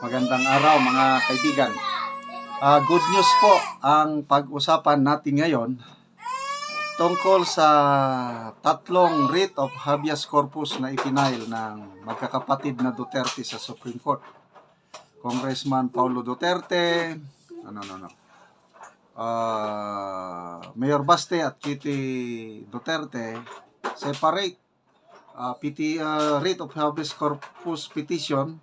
Magandang araw mga kaibigan. Good news po ang pag-usapan natin ngayon tungkol sa tatlong writ of habeas corpus na ipinail ng magkakapatid na Duterte sa Supreme Court. Congressman Paulo Duterte, Mayor Baste at Kitty Duterte separate writ of habeas corpus petition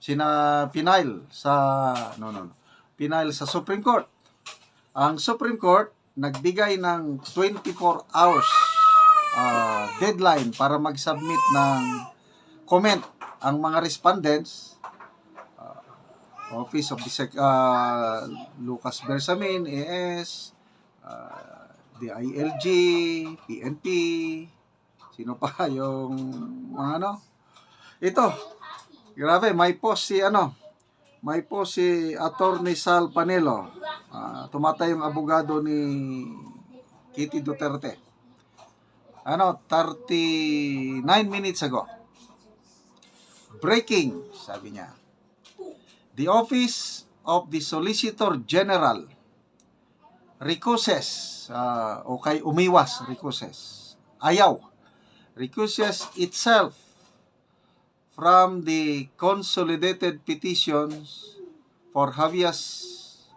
pinail sa Supreme Court. Ang Supreme Court nagbigay ng 24 hours deadline para mag-submit ng comment ang mga respondents. Office of the Lucas Bersamin, AS, DILG, PNP, sino pa yung mga ito. Grabe, may post si Attorney Sal Panelo. Tumatay yung abogado ni Kitty Duterte. 39 minutes ago. Breaking, sabi niya. The Office of the Solicitor General recuses recuses itself from the consolidated petitions for habeas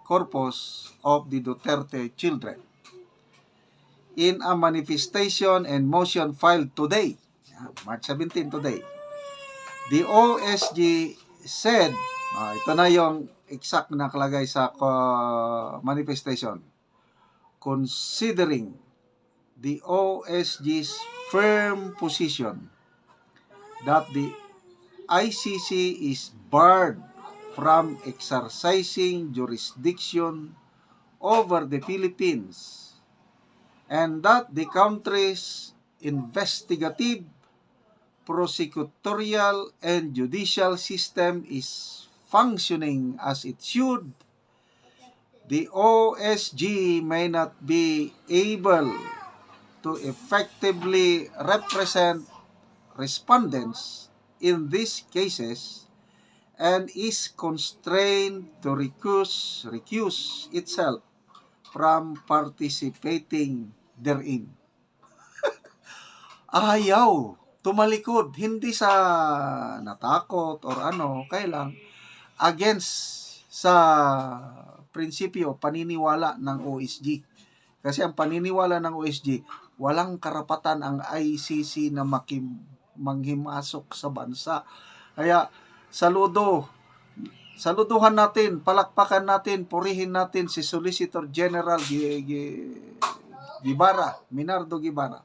corpus of the Duterte children. In a manifestation and motion filed today, March 17 today, the OSG said, ito na yung exact na nakalagay sa manifestation, considering the OSG's firm position that the ICC is barred from exercising jurisdiction over the Philippines and that the country's investigative, prosecutorial, and judicial system is functioning as it should, the OSG may not be able to effectively represent respondents in these cases and is constrained to recuse itself from participating therein. Ayaw tumalikod, hindi sa natakot or kailang against sa prinsipyo paniniwala ng OSG. Kasi ang paniniwala ng OSG, walang karapatan ang ICC na manghimasok sa bansa. Kaya saluduhan natin, palakpakan natin, purihin natin si Solicitor General Minardo Guevara.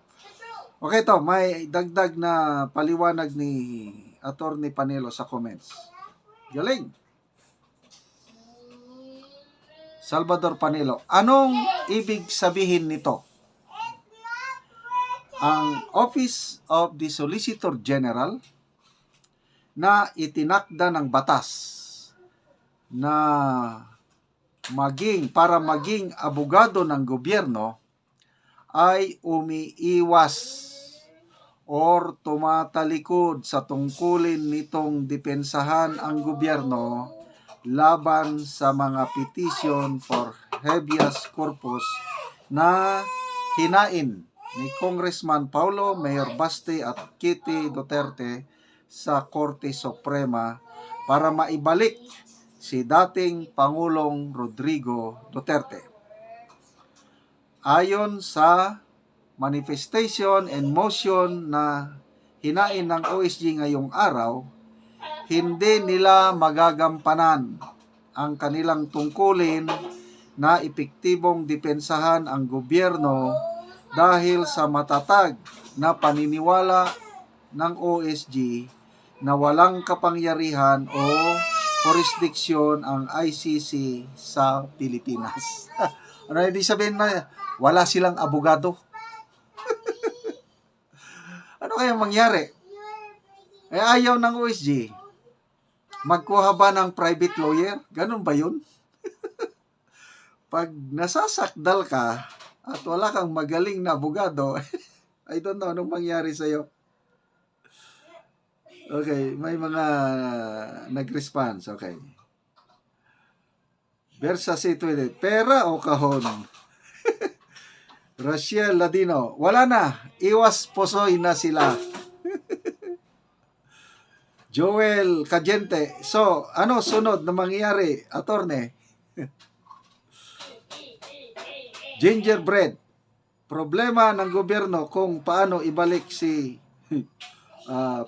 Okay to, may dagdag na paliwanag ni Attorney Panelo sa comments. Galing. Salvador Panelo, anong ibig sabihin nito? Ang Office of the Solicitor General na itinakda ng batas na para maging abogado ng gobyerno ay umiiwas or tumatalikod sa tungkulin nitong depensahan ang gobyerno laban sa mga petition for habeas corpus na hinain ni Congressman Paulo, Mayor Baste at Kitty Duterte sa Korte Suprema para maibalik si dating Pangulong Rodrigo Duterte. Ayon sa manifestation and motion na hinain ng OSG ngayong araw, hindi nila magagampanan ang kanilang tungkulin na epektibong depensahan ang gobyerno dahil sa matatag na paniniwala ng OSG na walang kapangyarihan o jurisdiction ang ICC sa Pilipinas. Ano ibig sabihin na wala silang abogado? Ano kaya mangyari? Ayaw ng OSG. Magkuha ba ng private lawyer? Ganun ba yun? Pag nasasakdal ka at wala kang magaling na abogado, I don't know anong mangyari sa'yo. Okay, may mga nag-response. Okay. Versa situated. Pera o kahon? Rachel Ladino. Wala na. Iwas pusoy na sila. Joel Cagente. So, ano sunod na mangyayari, attorney? Gingerbread. Problema ng gobyerno kung paano ibalik si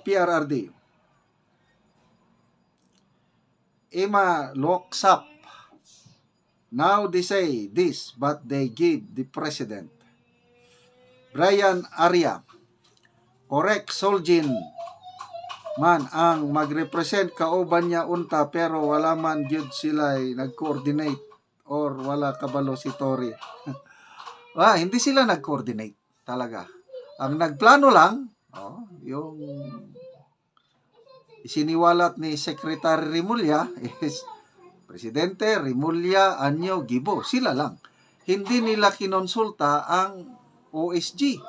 PRRD. Emma Loksap. Now they say this, but they give the president. Brian Arya. Correct, Soljin. Man, ang mag-represent kauban niya unta pero wala man gyud sila nag-coordinate or wala kabalo si Tory. Hindi sila nag-coordinate talaga. Ang nagplano lang, yung isiniwalat ni Secretary Rimulya is Presidente Rimulya, Anyo, Gibo. Sila lang. Hindi nila kinonsulta ang OSG.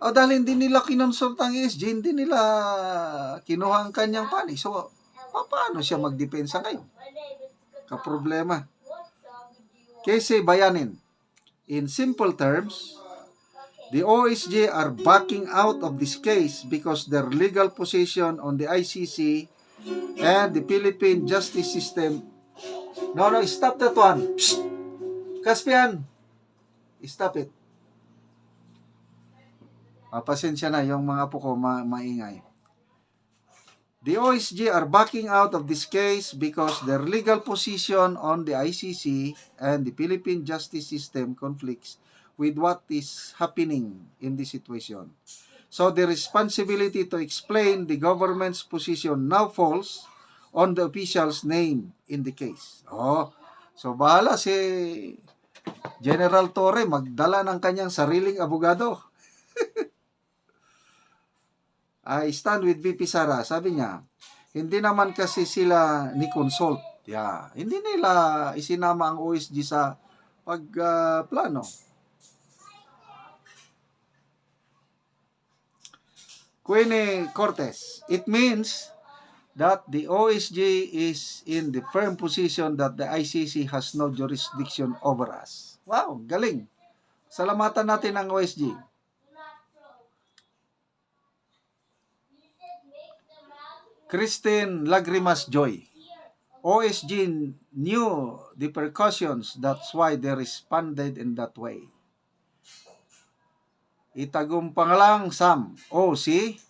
Dahil hindi nila kinonsulta ang OSG, hindi nila kinuha ang kanyang panig. So, paano siya magdepensa ngayon? Kaproblema. Kasi bayanin. In simple terms, the OSG are backing out of this case because their legal position on the ICC and the Philippine justice system. No, stop that one. Psst! Caspian, stop it. Pasensya na, yung mga apo ko maingay. The OSG are backing out of this case because their legal position on the ICC and the Philippine justice system conflicts with what is happening in this situation. So the responsibility to explain the government's position now falls on the official's name in the case. So bahala si General Torre magdala ng kanyang sariling abogado. I stand with VP Sara. Sabi niya, hindi naman kasi sila ni-consult. Hindi nila isinama ang OSG sa pagplano. Queenie Cortez. It means that the OSG is in the firm position that the ICC has no jurisdiction over us. Wow, galing. Salamatan natin ang OSG. Christine Lagrimas Joy. OSG knew the precautions, that's why they responded in that way. Itagong pangalang Sam. See?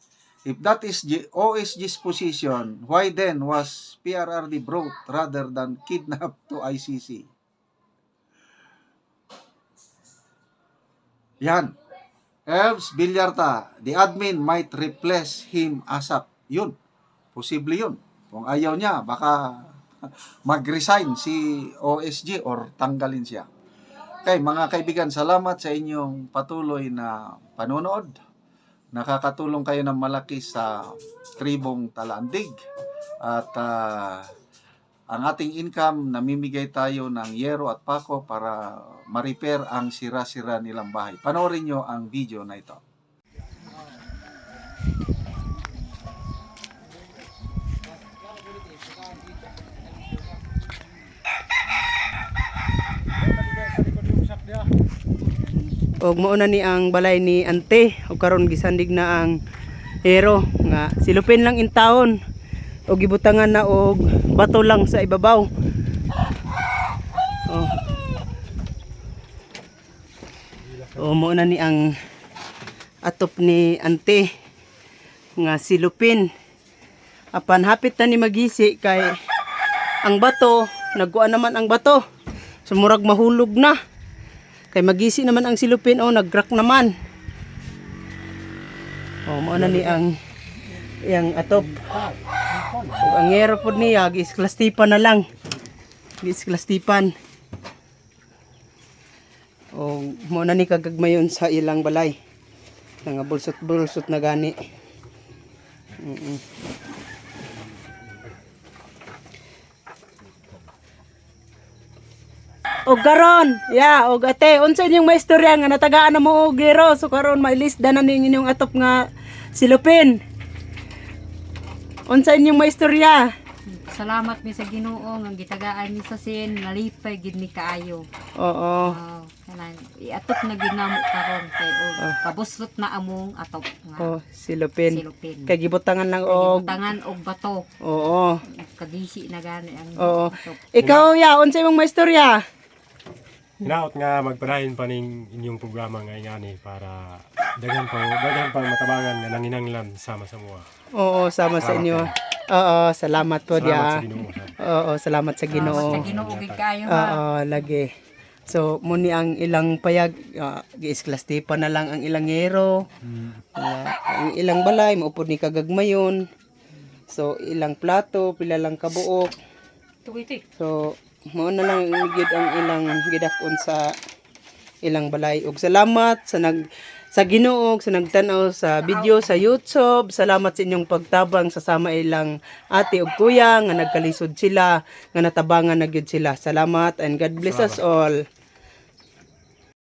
If that is OSG's position, why then was PRRD brought rather than kidnapped to ICC? Yan. Elves Villarta, the admin might replace him ASAP. Yun. Posible yun. Kung ayaw niya, baka mag-resign si OSG or tanggalin siya. Okay, mga kaibigan, salamat sa inyong patuloy na panonood. Nakakatulong kayo ng malaki sa tribong Talandig. At ang ating income, namimigay tayo ng yero at pako para ma-repair ang sira-sira nilang bahay. Panoorin nyo ang video na ito. Og mauna ni ang balay ni ante og karon gisandig na ang hero nga silupin lang in taon og gibutangan na og bato lang sa ibabaw. Mauna ni ang atop ni ante nga silupin. Apan hapit na ni magisi kay ang bato nagkuan naman ang bato. Sumurag mahulog na. Kay magisi naman ang silupin, nag-crack naman. Mauna ni ang atop. Ang ngero po niya, gi-isklastipan na lang. Gi-isklastipan. Mauna ni kagagmayon sa ilang balay. Nga bulsot-bulsot na gani. Og karon, og ate, unsa inyong maistorya nga natagaan na mo og gero, so karon mailisda na ning inyong atop nga silupin. Unsa inyong maistorya? Salamat mi sa Ginoo nga gitagaan mi sa sin nalipay gid mi kaayo. Oo. Kanang iatop na gid namo karon kay kabuslot na among atop nga Oh, silupin. silupin. Kay gibutangan lang og Tangan og bato. Oo. Kadisi na gani ang Oo. atop. Ikaw ya, unsa imong maistorya? Hinaot nga magpadayon pa ning inyong programa nga ingani para daghan pa matabangan nga nanginanglan sama sa mga. Oo, sama sa inyo. Oo, salamat po Salamat sa dia. Ginoo. Oo, salamat sa Ginoo. Sa Ginoo gid kaayo ha. Oo, lagi. So, muni ang ilang payag, giisklas-tipa na lang ang ilang ngero. Ang ilang balay, maupod ni kagagmayon. So, ilang plato, pila lang kabuok. Tugoy-tuy. So, mao na lang gid ang ilang gidakon sa ilang balay. Ug salamat sa Ginoo sa nagtan-aw sa video sa YouTube. Salamat sa inyong pagtabang sa sama ilang ate ug kuya nga nagkalisod sila nga natabangan na gyud sila. Salamat and God bless us all.